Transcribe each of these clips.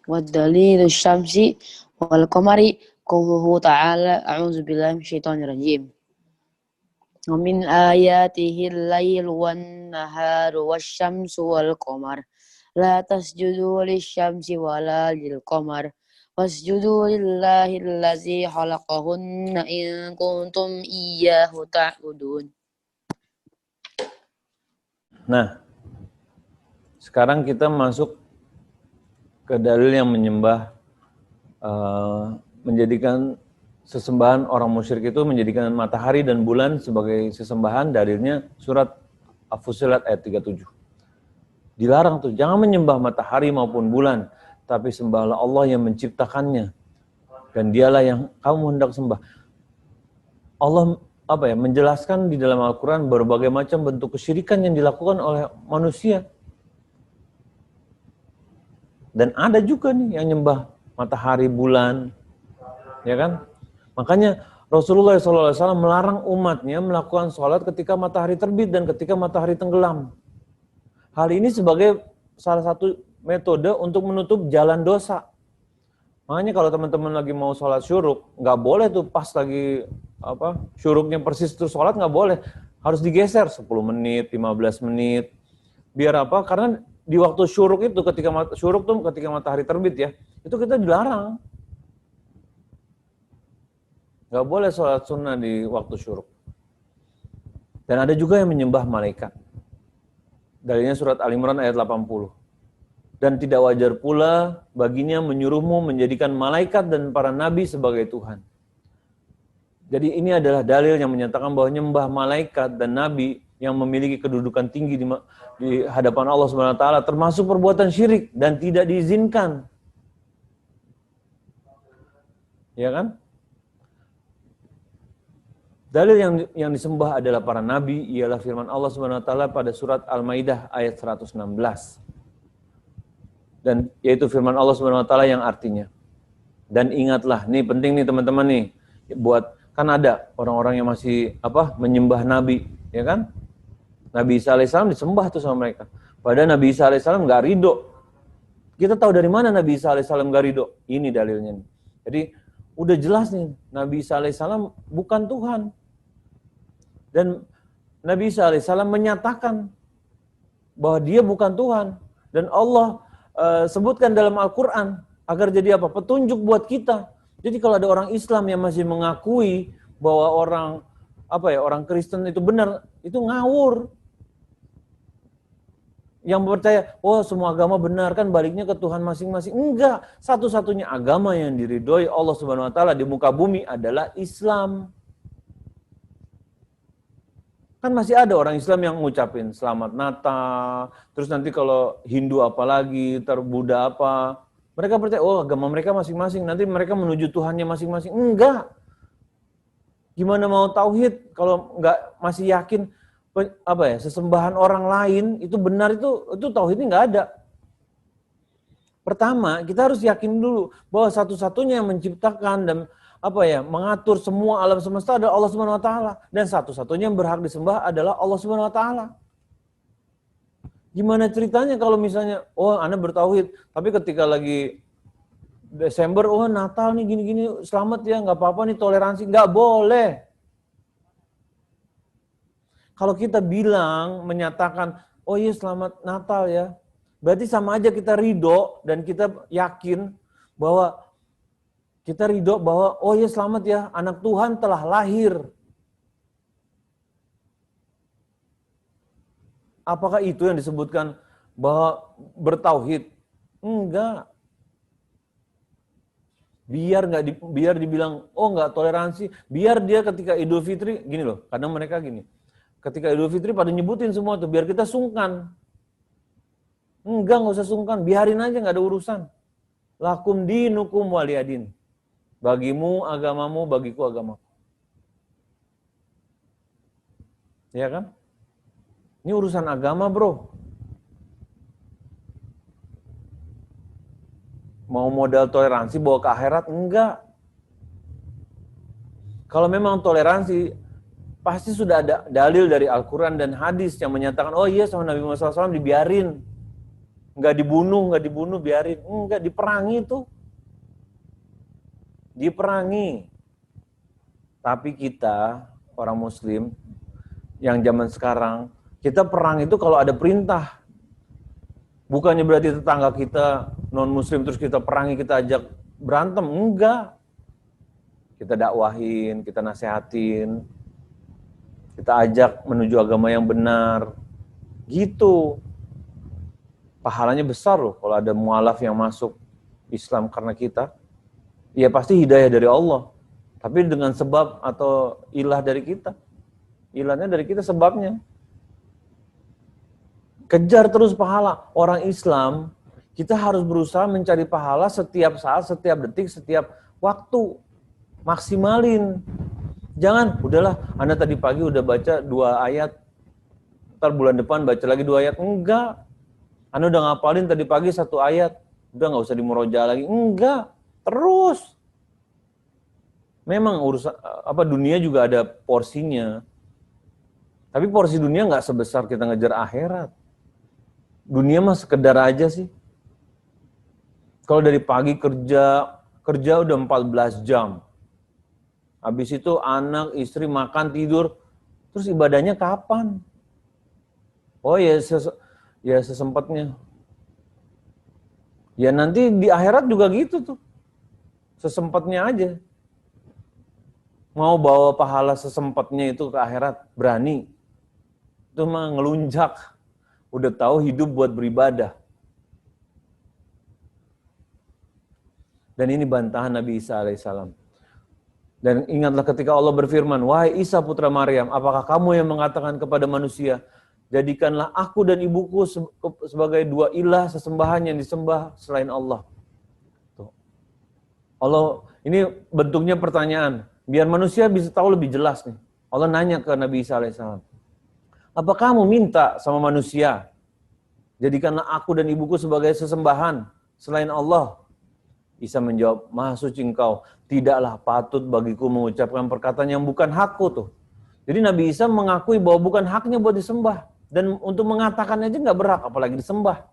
والدليل الشمس والقمر قوله تعالى أعوذ بالله من الشيطان الرجيم ومن آياته الليل والنهار والشمس والقمر لا تسجدوا للشمس ولا للقمر واسجدوا لله الذي خلقهن إن كنتم إياه تعبدون. Nah, sekarang kita masuk ke dalil yang menyembah, menjadikan sesembahan orang musyrik itu menjadikan matahari dan bulan sebagai sesembahan. Dalilnya surat Al-Fussilat ayat 37. Dilarang tuh, jangan menyembah matahari maupun bulan, tapi sembahlah Allah yang menciptakannya. Dan dialah yang kamu hendak sembah. Allah menjelaskan di dalam Al-Quran berbagai macam bentuk kesyirikan yang dilakukan oleh manusia. Dan ada juga nih yang nyembah matahari, bulan, ya kan? Makanya Rasulullah SAW melarang umatnya melakukan sholat ketika matahari terbit dan ketika matahari tenggelam. Hal ini sebagai salah satu metode untuk menutup jalan dosa. Makanya kalau teman-teman lagi mau sholat syuruk, nggak boleh tuh pas lagi syuruknya persis terus sholat, nggak boleh. Harus digeser 10 menit, 15 menit. Biar apa? Karena di waktu syuruk itu, ketika matahari terbit ya, itu kita dilarang. Nggak boleh sholat sunnah di waktu syuruk. Dan ada juga yang menyembah malaikat. Dalilnya surat Al-Imran ayat 80. Dan tidak wajar pula baginya menyuruhmu menjadikan malaikat dan para nabi sebagai Tuhan. Jadi ini adalah dalil yang menyatakan bahwa nyembah malaikat dan nabi yang memiliki kedudukan tinggi di hadapan Allah SWT termasuk perbuatan syirik dan tidak diizinkan. Ya kan? Dalil yang disembah adalah para nabi, ialah firman Allah SWT pada surat Al-Maidah ayat 116. Dan yaitu firman Allah SWT yang artinya. Dan ingatlah, nih penting nih teman-teman nih, buat kan ada orang-orang yang masih menyembah nabi, ya kan? Nabi Isa AS disembah tuh sama mereka. Padahal Nabi Isa AS nggak ridho. Kita tahu dari mana Nabi Isa AS nggak ridho? Ini dalilnya nih. Jadi udah jelas nih, Nabi Isa AS bukan Tuhan. Dan Nabi Isa AS menyatakan bahwa dia bukan Tuhan. Dan Allah sebutkan dalam Al-Quran agar jadi apa? Petunjuk buat kita. Jadi kalau ada orang Islam yang masih mengakui bahwa orang Kristen itu benar, itu ngawur. Yang percaya, oh semua agama benar, kan baliknya ke Tuhan masing-masing. Enggak, satu-satunya agama yang diridhoi Allah Subhanahu wa taala di muka bumi adalah Islam. Kan masih ada orang Islam yang ngucapin selamat Natal, terus nanti kalau Hindu apalagi, Buddha apa, mereka percaya, oh agama mereka masing-masing, nanti mereka menuju Tuhannya masing-masing. Enggak. Gimana mau tauhid kalau enggak masih yakin sesembahan orang lain itu benar, itu tauhidnya enggak ada. Pertama, kita harus yakin dulu bahwa satu-satunya yang menciptakan dan mengatur semua alam semesta adalah Allah Subhanahu wa taala, dan satu-satunya yang berhak disembah adalah Allah Subhanahu wa taala. Gimana ceritanya kalau misalnya Anda bertauhid, tapi ketika lagi Desember, Natal nih gini-gini, selamat ya, nggak apa-apa nih, toleransi, nggak boleh. Kalau kita bilang, menyatakan, oh iya selamat Natal ya, berarti sama aja kita ridho dan kita yakin bahwa oh ya selamat ya, anak Tuhan telah lahir. Apakah itu yang disebutkan bahwa bertauhid? Enggak. Biar dibilang, oh enggak toleransi, biar dia ketika Idul Fitri, gini loh, kadang mereka gini, ketika Idul Fitri pada nyebutin semua tuh, biar kita sungkan. Enggak usah sungkan, biarin aja, enggak ada urusan. Lakum dinukum waliyadin. Bagimu agamamu, bagiku agamaku. Ya kan? Ini urusan agama, bro. Mau modal toleransi bawa ke akhirat? Enggak. Kalau memang toleransi, pasti sudah ada dalil dari Al-Quran dan hadis yang menyatakan, oh iya sama Nabi Muhammad SAW dibiarin. nggak dibunuh, biarin. Enggak, diperangi tuh. Diperangi. Tapi kita, orang muslim, yang zaman sekarang, kita perang itu kalau ada perintah. Bukannya berarti tetangga kita non-muslim terus kita perangi, kita ajak berantem. Enggak. Kita dakwahin, kita nasehatin, kita ajak menuju agama yang benar. Gitu. Pahalanya besar loh kalau ada mualaf yang masuk Islam karena kita. Ya pasti hidayah dari Allah. Tapi dengan sebab atau ilah dari kita. Ilahnya dari kita, sebabnya. Kejar terus pahala. Orang Islam, kita harus berusaha mencari pahala setiap saat, setiap detik, setiap waktu. Maksimalin. Jangan, udahlah, Anda tadi pagi udah baca 2 ayat, ntar bulan depan baca lagi 2 ayat. Enggak. Anda udah ngapalin tadi pagi 1 ayat, udah nggak usah dimurojaah lagi. Enggak, terus. Memang urusan dunia juga ada porsinya. Tapi porsi dunia nggak sebesar kita ngejar akhirat. Dunia mah sekedar aja sih. Kalau dari pagi kerja udah 14 jam. Habis itu anak, istri, makan, tidur. Terus ibadahnya kapan? Oh ya sesempatnya. Ya nanti di akhirat juga gitu tuh. Sesempatnya aja. Mau bawa pahala sesempatnya itu ke akhirat, berani. Itu mah ngelunjak. Udah tahu hidup buat beribadah. Dan ini bantahan Nabi Isa alaihissalam. Dan ingatlah ketika Allah berfirman, wahai Isa putra Maryam, apakah kamu yang mengatakan kepada manusia, jadikanlah aku dan ibuku sebagai 2 ilah sesembahan yang disembah selain Allah. Tuh. Allah, ini bentuknya pertanyaan. Biar manusia bisa tahu lebih jelas nih. Allah nanya ke Nabi Isa alaihissalam. Apa kamu minta sama manusia? Jadikanlah aku dan ibuku sebagai sesembahan selain Allah. Isa menjawab, Maha suci engkau, tidaklah patut bagiku mengucapkan perkataan yang bukan hakku tuh. Jadi Nabi Isa mengakui bahwa bukan haknya buat disembah. Dan untuk mengatakannya aja nggak berhak, apalagi disembah.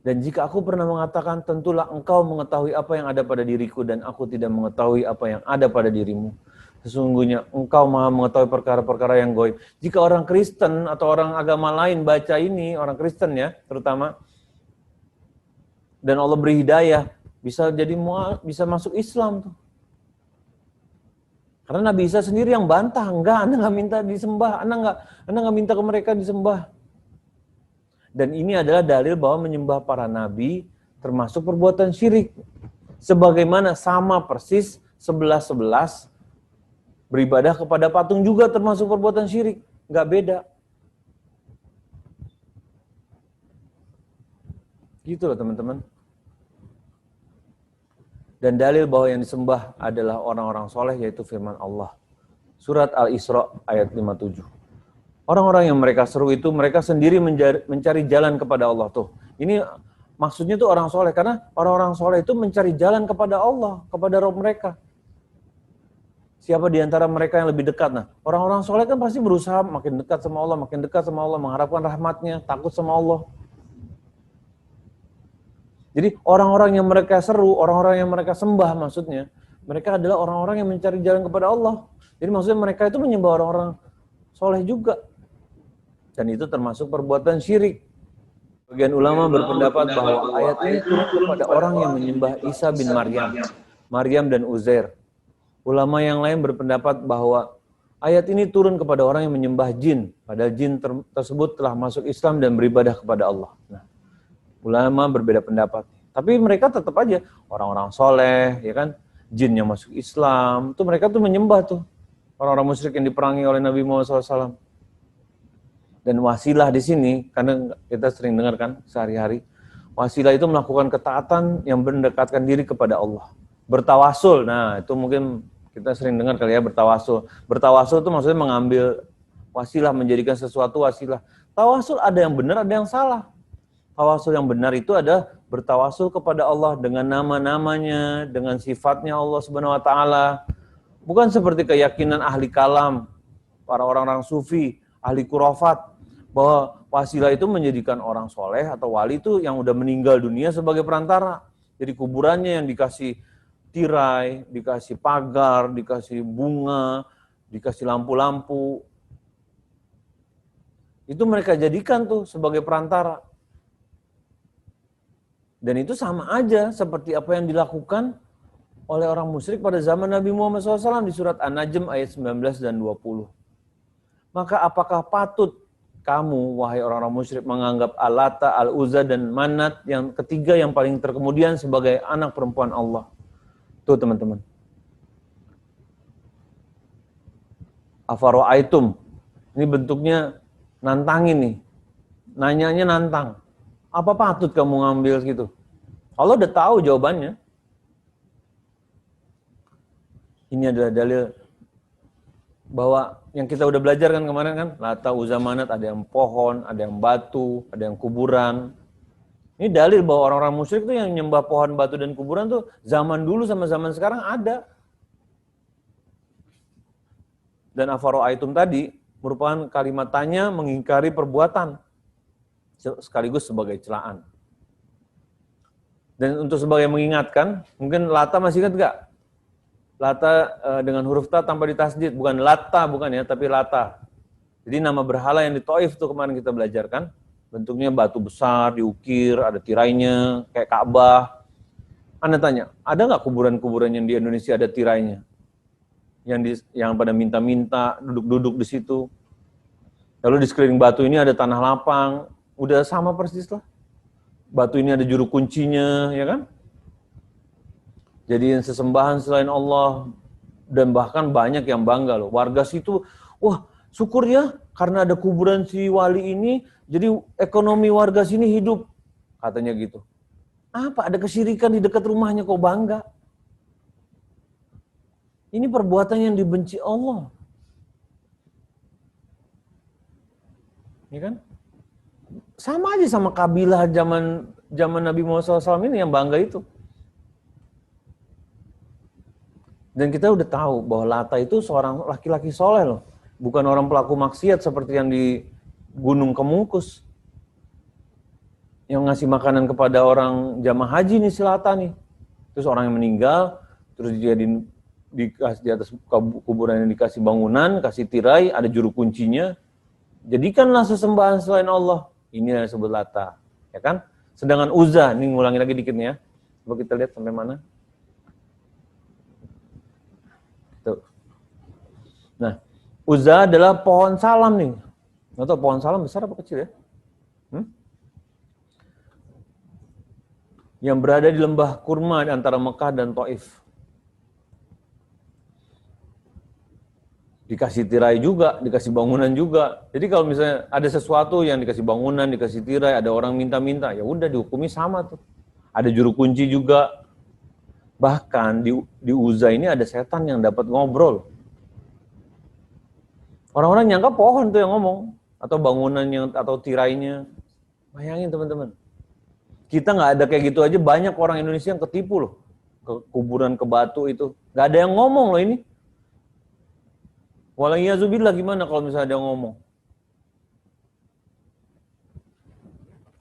Dan jika aku pernah mengatakan, tentulah engkau mengetahui apa yang ada pada diriku dan aku tidak mengetahui apa yang ada pada dirimu. Sesungguhnya engkau maha mengetahui perkara-perkara yang gaib. Jika orang Kristen atau orang agama lain baca ini, orang Kristen ya terutama, dan Allah beri hidayah, bisa masuk Islam tuh. Karena Nabi Isa sendiri yang bantah, enggak, Anda nggak minta disembah, Anda nggak minta ke mereka disembah. Dan ini adalah dalil bahwa menyembah para nabi termasuk perbuatan syirik. Sebagaimana sama persis 11-11 beribadah kepada patung juga termasuk perbuatan syirik, nggak beda. Gitu loh teman-teman. Dan dalil bahwa yang disembah adalah orang-orang soleh yaitu firman Allah. Surat Al-Isra ayat 57. Orang-orang yang mereka seru itu mereka sendiri mencari jalan kepada Allah tuh. Ini maksudnya tuh orang soleh karena orang-orang soleh itu mencari jalan kepada Allah, kepada Rabb mereka. Siapa di antara mereka yang lebih dekat? Nah, orang-orang soleh kan pasti berusaha makin dekat sama Allah, makin dekat sama Allah, mengharapkan rahmatnya, takut sama Allah. Jadi orang-orang yang mereka seru, orang-orang yang mereka sembah maksudnya, mereka adalah orang-orang yang mencari jalan kepada Allah. Jadi maksudnya mereka itu menyembah orang-orang soleh juga. Dan itu termasuk perbuatan syirik. Bagian ulama berpendapat bahwa ayat ini turun kepada orang yang menyembah Isa bin Maryam dan Uzair. Ulama yang lain berpendapat bahwa ayat ini turun kepada orang yang menyembah jin, padahal jin tersebut telah masuk Islam dan beribadah kepada Allah. Nah, ulama berbeda pendapat. Tapi mereka tetap aja orang-orang soleh, ya kan? Jin yang masuk Islam, tuh mereka tuh menyembah tuh orang-orang musyrik yang diperangi oleh Nabi Muhammad SAW. Dan wasilah di sini, karena kita sering dengar kan sehari-hari, wasilah itu melakukan ketaatan yang mendekatkan diri kepada Allah. Bertawasul, nah itu mungkin kita sering dengar kali ya bertawasul. Bertawasul itu maksudnya mengambil wasilah, menjadikan sesuatu wasilah. Tawasul ada yang benar, ada yang salah. Tawasul yang benar itu ada bertawasul kepada Allah dengan nama-namanya, dengan sifatnya Allah Subhanahu wa taala. Bukan seperti keyakinan ahli kalam, para orang-orang sufi, ahli khurafat. bahwa wasilah itu menjadikan orang soleh atau wali itu yang udah meninggal dunia sebagai perantara. Jadi kuburannya yang dikasih tirai, dikasih pagar, dikasih bunga, dikasih lampu-lampu. Itu mereka jadikan tuh sebagai perantara. Dan itu sama aja seperti apa yang dilakukan oleh orang musyrik pada zaman Nabi Muhammad SAW di surat An-Najm ayat 19 dan 20. Maka apakah patut kamu, wahai orang-orang musyrik, menganggap Al-Lata, Al-Uzza, dan Manat yang ketiga yang paling terkemudian sebagai anak perempuan Allah? Tuh teman-teman. Afaro'aitum. Ini bentuknya nantangin nih. Nanyanya nantang. Apa patut kamu ngambil gitu? Allah udah tahu jawabannya. Ini adalah dalil bahwa yang kita udah belajar kan kemarin kan, Lata, Uzza, Manat, ada yang pohon, ada yang batu, ada yang kuburan. Ini dalil bahwa orang-orang musyrik tuh yang nyembah pohon, batu, dan kuburan tuh zaman dulu sama zaman sekarang ada. Dan afaro'aitum tadi merupakan kalimat tanya mengingkari perbuatan sekaligus sebagai celaan. Dan untuk sebagai mengingatkan, mungkin Lata masih ingat gak? Lata dengan huruf ta tanpa ditasdid, bukan Lata bukan ya, tapi Lata. Jadi nama berhala yang di Taif tuh kemarin kita belajarkan, bentuknya batu besar, diukir, ada tirainya, kayak Ka'bah. Anda tanya, ada nggak kuburan-kuburan yang di Indonesia ada tirainya? Yang pada minta-minta, duduk-duduk di situ. Lalu di sekeliling batu ini ada tanah lapang, udah sama persis lah. Batu ini ada juru kuncinya, ya kan? Jadiin sesembahan selain Allah, dan bahkan banyak yang bangga loh. Warga situ, wah syukur ya karena ada kuburan si wali ini, jadi ekonomi warga sini hidup, katanya gitu. Apa ada kesyirikan di dekat rumahnya kok bangga? Ini perbuatan yang dibenci Allah. Ya kan? Sama aja sama kabilah zaman Nabi Muhammad SAW ini yang bangga itu. Dan kita udah tahu bahwa Lata itu seorang laki-laki soleh loh. Bukan orang pelaku maksiat seperti yang di Gunung Kemungkus. Yang ngasih makanan kepada orang jamaah haji nih si Lata nih. Terus orang yang meninggal, terus dia dikasih di atas kuburan yang dikasih bangunan, kasih tirai, ada juru kuncinya. Jadikanlah sesembahan selain Allah. Ini yang disebut Lata. Ya kan? Sedangkan Uzza, ini ngulangi lagi dikit nih ya. Coba kita lihat sampai mana. Tuh. Nah, Uzza adalah pohon salam nih. Nggak tahu pohon salam besar apa kecil ya? Yang berada di lembah kurma di antara Mekah dan Taif. Dikasih tirai juga, dikasih bangunan juga. Jadi kalau misalnya ada sesuatu yang dikasih bangunan, dikasih tirai, ada orang minta-minta, ya udah dihukumi sama tuh. Ada juru kunci juga. Bahkan di Uzza ini ada setan yang dapat ngobrol. Orang-orang nyangka pohon tuh yang ngomong, atau bangunannya, atau tirainya. Bayangin teman-teman. Kita nggak ada kayak gitu aja, banyak orang Indonesia yang ketipu loh. Ke kuburan, ke batu itu. Nggak ada yang ngomong loh ini. Walaiyazubillah gimana kalau misalnya ada yang ngomong.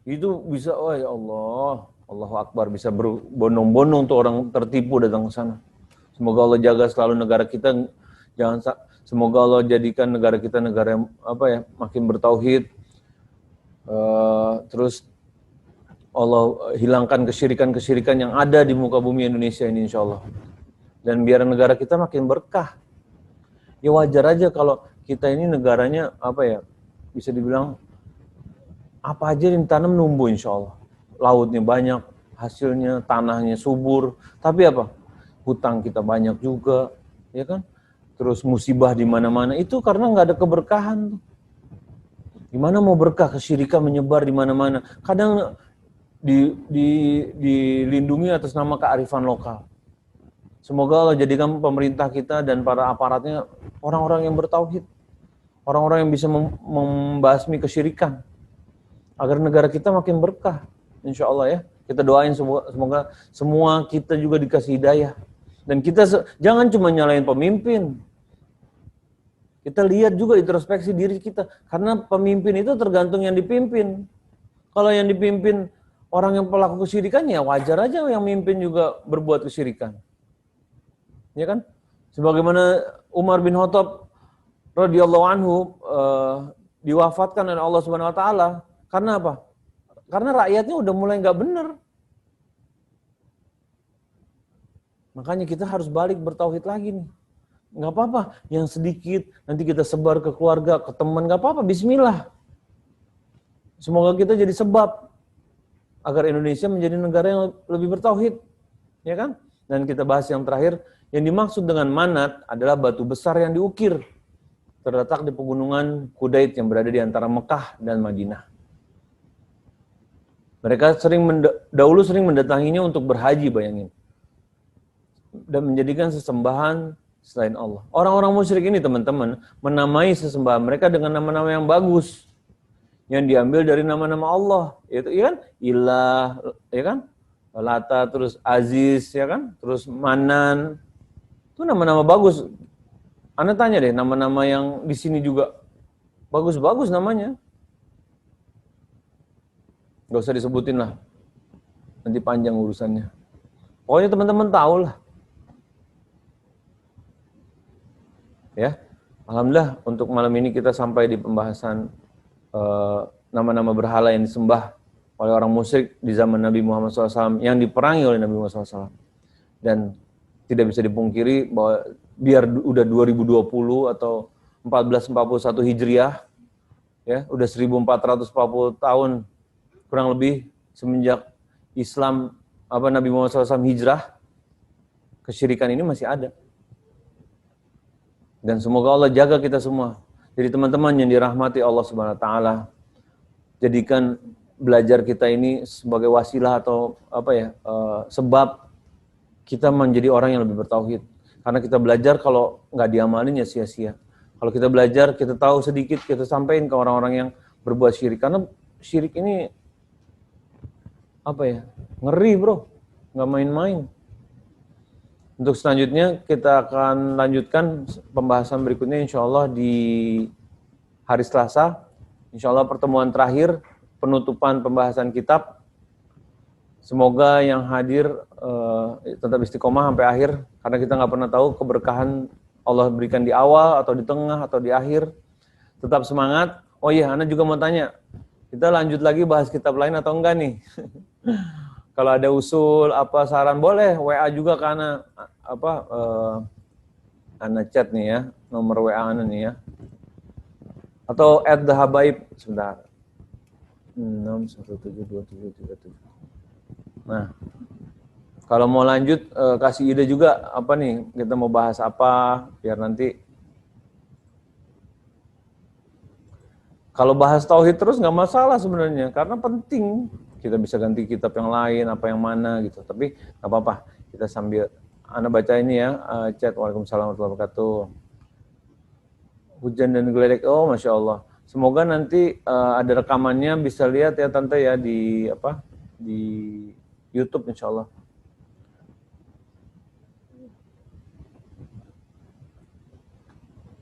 Itu bisa, oh ya Allah, Allahu Akbar, bisa berbondong-bondong tuh orang tertipu datang ke sana. Semoga Allah jaga selalu negara kita, semoga Allah jadikan negara kita negara yang makin bertauhid. Terus Allah hilangkan kesyirikan-kesyirikan yang ada di muka bumi Indonesia ini insyaallah. Dan biar negara kita makin berkah. Ya wajar aja kalau kita ini negaranya bisa dibilang apa aja yang ditanam numbuh insya Allah. Lautnya banyak, hasilnya, tanahnya subur. Tapi hutang kita banyak juga, ya kan? Terus musibah di mana-mana itu karena nggak ada keberkahan. Gimana mau berkah? Kesyirikan menyebar di mana-mana. Kadang dilindungi atas nama kearifan lokal. Semoga Allah jadikan pemerintah kita dan para aparatnya orang-orang yang bertauhid. Orang-orang yang bisa membasmi kesyirikan. Agar negara kita makin berkah. Insya Allah ya. Kita doain semoga semua kita juga dikasih hidayah. Dan kita jangan cuma nyalain pemimpin. Kita lihat juga introspeksi diri kita. Karena pemimpin itu tergantung yang dipimpin. Kalau yang dipimpin orang yang pelaku kesyirikan, ya wajar aja yang mimpin juga berbuat kesyirikan. Ya kan? Sebagaimana Umar bin Khattab radhiyallahu anhu diwafatkan oleh Allah Subhanahu wa taala. Karena apa? Karena rakyatnya udah mulai nggak benar. Makanya kita harus balik bertauhid lagi nih. Nggak apa-apa, yang sedikit nanti kita sebar ke keluarga, ke teman, nggak apa-apa, bismillah. Semoga kita jadi sebab agar Indonesia menjadi negara yang lebih bertauhid, ya kan? Dan kita bahas yang terakhir, yang dimaksud dengan manat adalah batu besar yang diukir, terletak di pegunungan Qudait yang berada di antara Mekah dan Madinah. Mereka dahulu sering mendatanginya untuk berhaji, bayangin, dan menjadikan sesembahan selain Allah. Orang-orang musyrik ini, teman-teman, menamai sesembahan mereka dengan nama-nama yang bagus, yang diambil dari nama-nama Allah, yaitu, ya kan, Ilah, ya kan, Lata, terus Aziz, ya kan, terus Manan, itu nama-nama bagus. Anda tanya deh, nama-nama yang di sini juga bagus-bagus namanya. Gak usah disebutin lah, nanti panjang urusannya. Pokoknya teman-teman tahu lah. Ya, alhamdulillah untuk malam ini kita sampai di pembahasan nama-nama berhala yang disembah oleh orang musyrik di zaman Nabi Muhammad SAW, yang diperangi oleh Nabi Muhammad SAW. Dan tidak bisa dipungkiri bahwa biar udah 2020 atau 1441 Hijriah, ya, udah 1440 tahun kurang lebih semenjak Islam, Nabi Muhammad SAW hijrah, kesyirikan ini masih ada. Dan semoga Allah jaga kita semua. Jadi teman-teman yang dirahmati Allah Subhanahu wa taala, jadikan belajar kita ini sebagai wasilah atau sebab kita menjadi orang yang lebih bertauhid. Karena kita belajar, kalau nggak diamalin ya sia-sia. Kalau kita belajar, kita tahu sedikit, kita sampaikan ke orang-orang yang berbuat syirik. Karena syirik ini ngeri bro, nggak main-main. Untuk selanjutnya kita akan lanjutkan pembahasan berikutnya insya Allah di hari Selasa. Insya Allah pertemuan terakhir penutupan pembahasan kitab. Semoga yang hadir tetap istiqomah sampai akhir, karena kita nggak pernah tahu keberkahan Allah berikan di awal atau di tengah atau di akhir. Tetap semangat. Oh iya, Ana juga mau tanya, kita lanjut lagi bahas kitab lain atau enggak nih? Kalau ada usul, saran, boleh WA juga ke Ana, Ana chat nih ya, nomor WA Ana nih ya. Atau @thehabaib, sebentar. 6172737. Nah, kalau mau lanjut, kasih ide juga, kita mau bahas apa, biar nanti. Kalau bahas tauhid terus nggak masalah sebenarnya, karena penting. Kita bisa ganti kitab yang lain, apa yang mana gitu. Tapi nggak apa-apa, kita sambil Anda baca ini ya, chat. Waalaikumsalam warahmatullahi wabarakatuh. Hujan dan geledek, oh Masya Allah. Semoga nanti ada rekamannya, bisa lihat ya Tante ya di YouTube insya Allah.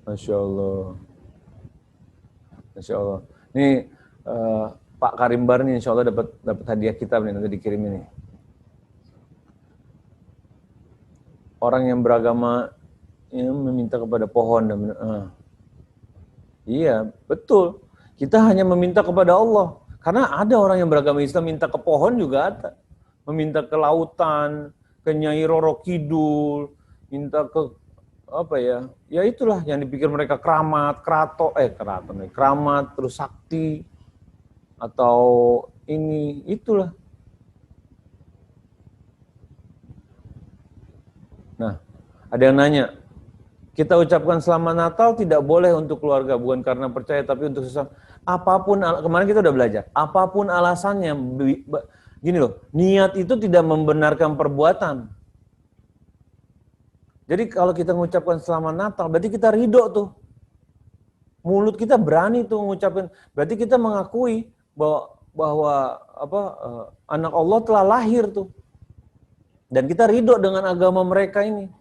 Masya Allah. Masya Allah. Ini Pak Karimbar nih insya Allah dapat hadiah kitab nih, nanti dikirim ini. Orang yang beragama ini meminta kepada pohon dan iya, betul. Kita hanya meminta kepada Allah. Karena ada orang yang beragama Islam minta ke pohon juga ada. Meminta ke lautan, ke Nyai Roro Kidul, minta ke ya itulah yang dipikir mereka keramat, keramat, terus sakti, atau itulah. Nah, ada yang nanya, kita ucapkan selamat Natal tidak boleh untuk keluarga, bukan karena percaya, tapi untuk sesama. Apapun, kemarin kita udah belajar, apapun alasannya, gini loh, niat itu tidak membenarkan perbuatan. Jadi kalau kita mengucapkan selamat Natal, berarti kita ridho tuh. Mulut kita berani tuh mengucapkan, berarti kita mengakui bahwa anak Allah telah lahir tuh. Dan kita ridho dengan agama mereka ini.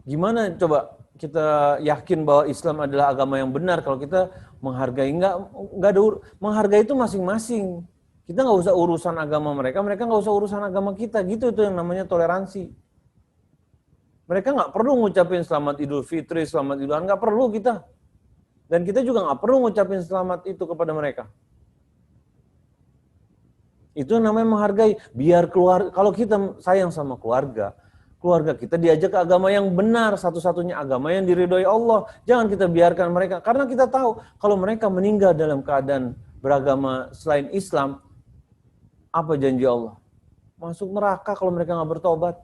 Gimana coba kita yakin bahwa Islam adalah agama yang benar kalau kita menghargai? Nggak ada menghargai itu masing-masing. Kita nggak usah urusan agama mereka nggak usah urusan agama kita. Gitu itu yang namanya toleransi. Mereka nggak perlu ngucapin selamat Idul Fitri, selamat Idul Adha, nggak perlu kita. Dan kita juga nggak perlu ngucapin selamat itu kepada mereka. Itu namanya menghargai. Biar keluar, kalau kita sayang sama keluarga kita diajak ke agama yang benar, satu-satunya agama yang diridhoi Allah. Jangan kita biarkan mereka, karena kita tahu kalau mereka meninggal dalam keadaan beragama selain Islam, apa janji Allah? Masuk neraka kalau mereka nggak bertobat.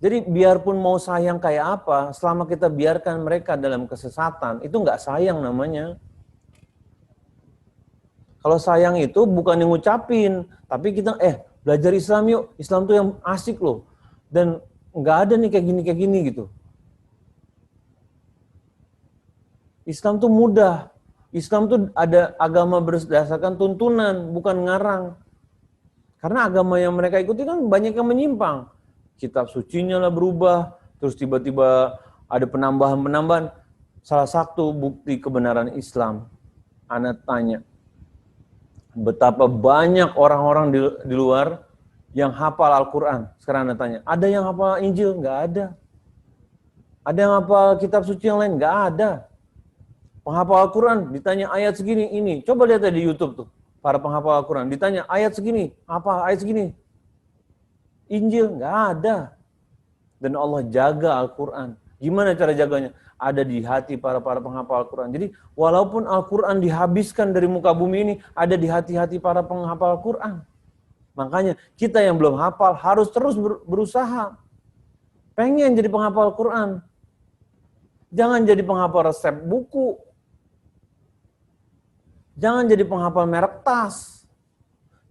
Jadi biarpun mau sayang kayak apa, selama kita biarkan mereka dalam kesesatan, itu nggak sayang namanya. Kalau sayang itu bukan yang ngucapin, tapi kita belajar Islam yuk. Islam tuh yang asik loh. Dan nggak ada nih kayak gini gitu. Islam tuh mudah. Islam tuh ada agama berdasarkan tuntunan, bukan ngarang. Karena agama yang mereka ikuti kan banyak yang menyimpang. Kitab sucinya lah berubah, terus tiba-tiba ada penambahan-penambahan. Salah satu bukti kebenaran Islam, Ana tanya, betapa banyak orang-orang di luar yang hafal Al-Quran. Sekarang Anda tanya, ada yang hafal Injil? Nggak ada. Ada yang hafal kitab suci yang lain? Nggak ada. Penghafal Al-Quran ditanya ayat segini, ini. Coba lihat di YouTube tuh, para penghafal Al-Quran. Ditanya ayat segini, apa ayat segini? Injil? Nggak ada. Dan Allah jaga Al-Quran. Gimana cara jaganya? Ada di hati para penghafal Al-Quran. Jadi walaupun Al-Quran dihabiskan dari muka bumi ini, ada di hati-hati para penghafal Al-Quran. Makanya kita yang belum hafal harus terus berusaha. Pengen jadi penghafal Al-Quran. Jangan jadi penghafal resep buku. Jangan jadi penghafal merek tas.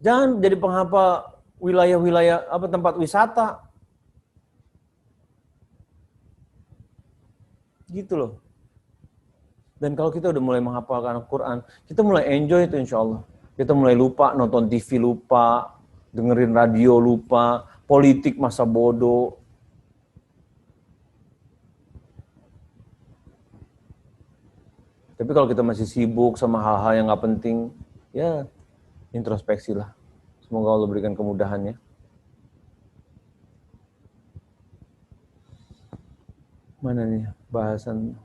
Jangan jadi penghafal wilayah-wilayah tempat wisata. Gitu loh. Dan kalau kita udah mulai menghafalkan Al-Quran, kita mulai enjoy itu insya Allah. Kita mulai lupa nonton TV, lupa dengerin radio, lupa politik masa bodoh. Tapi kalau kita masih sibuk sama hal-hal yang nggak penting, ya introspeksi lah. Semoga Allah berikan kemudahannya. Mana nih bahasan?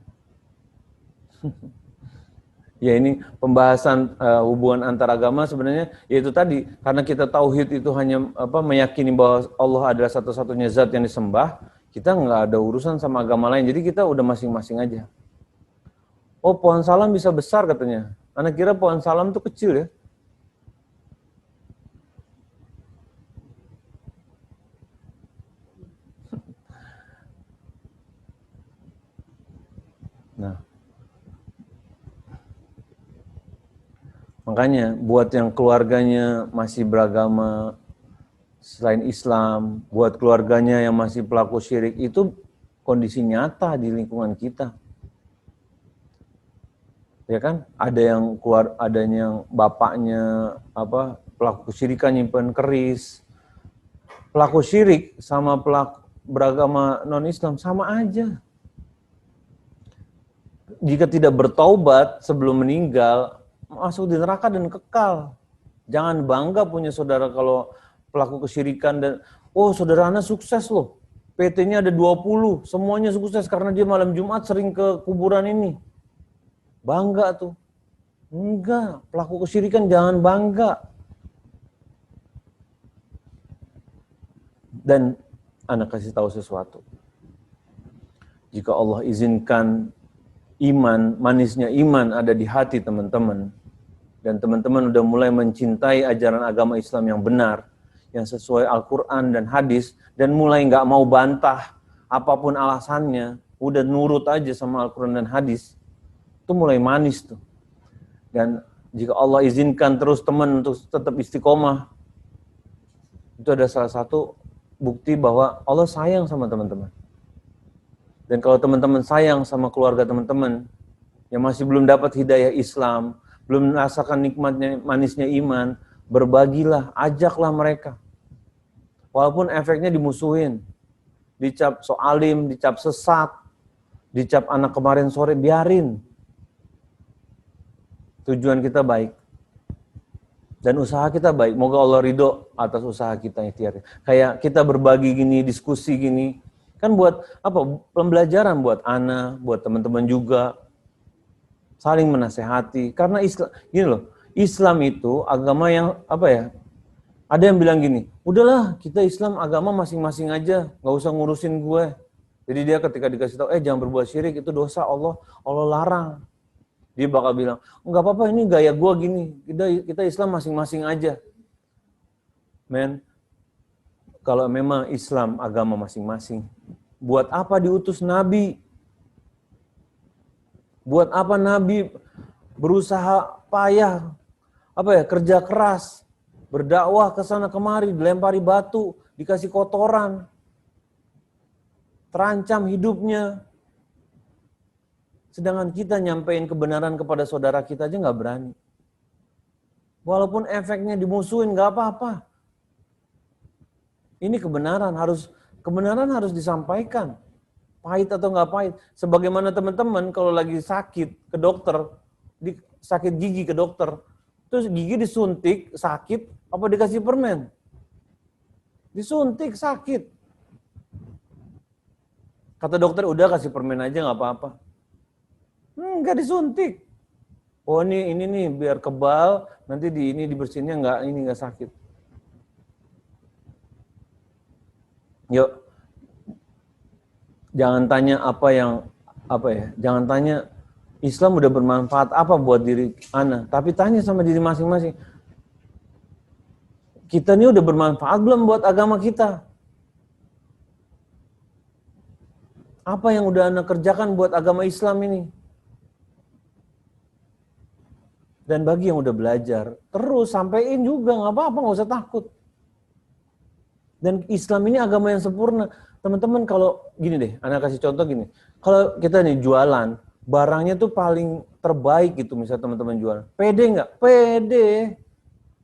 Ya ini pembahasan hubungan antar agama sebenarnya yaitu tadi, karena kita tauhid itu hanya meyakini bahwa Allah adalah satu-satunya zat yang disembah, kita nggak ada urusan sama agama lain. Jadi kita udah masing-masing aja. Oh, pohon salam bisa besar katanya. Anak kira pohon salam tuh kecil ya. Nah, makanya buat yang keluarganya masih beragama selain Islam, buat keluarganya yang masih pelaku syirik, itu kondisi nyata di lingkungan kita. Ya kan? Ada yang adanya bapaknya pelaku kesyirikan nyimpen keris. Pelaku syirik sama pelaku beragama non-Islam sama aja. Jika tidak bertaubat sebelum meninggal, masuk di neraka dan kekal. Jangan bangga punya saudara kalau pelaku kesyirikan dan saudara Anda sukses loh. PT-nya ada 20, semuanya sukses karena dia malam Jumat sering ke kuburan ini. Bangga tuh. Enggak, pelaku kesyirikan jangan bangga. Dan Anda kasih tahu sesuatu. Jika Allah izinkan iman, manisnya iman ada di hati teman-teman, dan teman-teman udah mulai mencintai ajaran agama Islam yang benar, yang sesuai Al-Quran dan hadis, dan mulai nggak mau bantah apapun alasannya, udah nurut aja sama Al-Quran dan hadis, itu mulai manis tuh. Dan jika Allah izinkan terus teman untuk tetap istiqomah, itu ada salah satu bukti bahwa Allah sayang sama teman-teman. Dan kalau teman-teman sayang sama keluarga teman-teman yang masih belum dapat hidayah Islam, belum merasakan nikmatnya, manisnya iman, berbagilah, ajaklah mereka. Walaupun efeknya dimusuhin. dicap so alim, dicap sesat, dicap anak kemarin sore, biarin. Tujuan kita baik. Dan usaha kita baik. Moga Allah ridho atas usaha kita ikhtiar. Kayak kita berbagi gini, diskusi gini. Kan buat apa? Pembelajaran buat ana, buat teman-teman juga. Saling menasehati. Karena Islam, gini loh, Islam itu agama yang apa ya? Ada yang bilang gini, udahlah kita Islam agama masing-masing aja, nggak usah ngurusin gue. Jadi dia ketika dikasih tahu, jangan berbuat syirik, itu dosa Allah larang. Dia bakal bilang, nggak apa-apa ini gaya gue gini, kita Islam masing-masing aja. Men, kalau memang Islam agama masing-masing, buat apa diutus Nabi? Buat apa Nabi berusaha payah, kerja keras, berdakwah ke sana kemari, dilempari batu, dikasih kotoran, terancam hidupnya. Sedangkan kita nyampein kebenaran kepada saudara kita aja nggak berani. Walaupun efeknya dimusuhin nggak apa-apa. Ini kebenaran harus disampaikan. Pahit atau nggak pahit. Sebagaimana teman-teman kalau lagi sakit ke dokter, sakit gigi ke dokter, terus gigi disuntik sakit, apa dikasih permen? Disuntik sakit. Kata dokter udah kasih permen aja nggak apa-apa. Enggak disuntik. Oh ini nih biar kebal, nanti ini dibersihinnya nggak sakit. Yuk, jangan tanya jangan tanya Islam udah bermanfaat apa buat diri ana, tapi tanya sama diri masing-masing. Kita ini udah bermanfaat belum buat agama kita? Apa yang udah ana kerjakan buat agama Islam ini? Dan bagi yang udah belajar, terus sampein juga, nggak apa-apa, nggak usah takut. Dan Islam ini agama yang sempurna. Teman-teman kalau gini deh, anak kasih contoh gini. Kalau kita nih jualan, barangnya tuh paling terbaik gitu, misalnya teman-teman jualan. Pede nggak? Pede.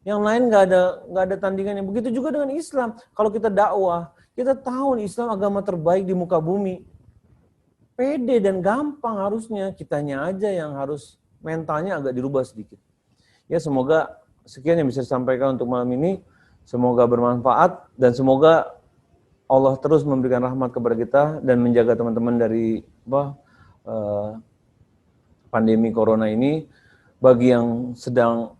Yang lain nggak ada tandingannya. Begitu juga dengan Islam. Kalau kita dakwah, kita tahu nih Islam agama terbaik di muka bumi. Pede dan gampang harusnya. Kitanya aja yang harus mentalnya agak dirubah sedikit. Ya semoga sekian yang bisa disampaikan untuk malam ini. Semoga bermanfaat dan semoga Allah terus memberikan rahmat kepada kita dan menjaga teman-teman dari pandemi corona ini. Bagi yang sedang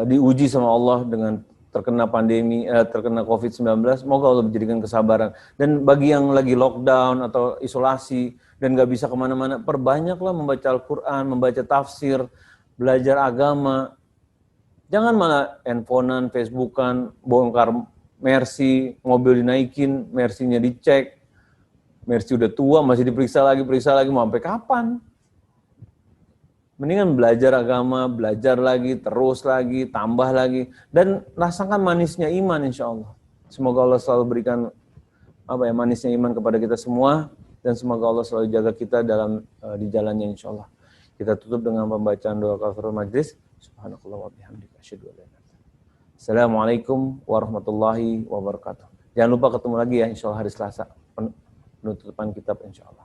diuji sama Allah dengan terkena pandemi, terkena COVID-19, semoga Allah menjadikan kesabaran. Dan bagi yang lagi lockdown atau isolasi dan nggak bisa kemana-mana, perbanyaklah membaca Al-Quran, membaca tafsir, belajar agama. Jangan malah handphonean, Facebookan, bongkar Mercy, mobil dinaikin, Mercy-nya dicek, Mercy udah tua masih diperiksa lagi, mau sampai kapan? Mendingan belajar agama, belajar lagi, terus lagi, tambah lagi, dan rasakan manisnya iman insya Allah. Semoga Allah selalu berikan manisnya iman kepada kita semua, dan semoga Allah selalu jaga kita dalam di jalannya insya Allah. Kita tutup dengan pembacaan doa kafaratul majlis. Subhanakallah wa bihamdika asyhadu an la ilaha illa anta. Assalamualaikum warahmatullahi wabarakatuh. Jangan lupa ketemu lagi ya insya Allah hari Selasa penutupan kitab insya Allah.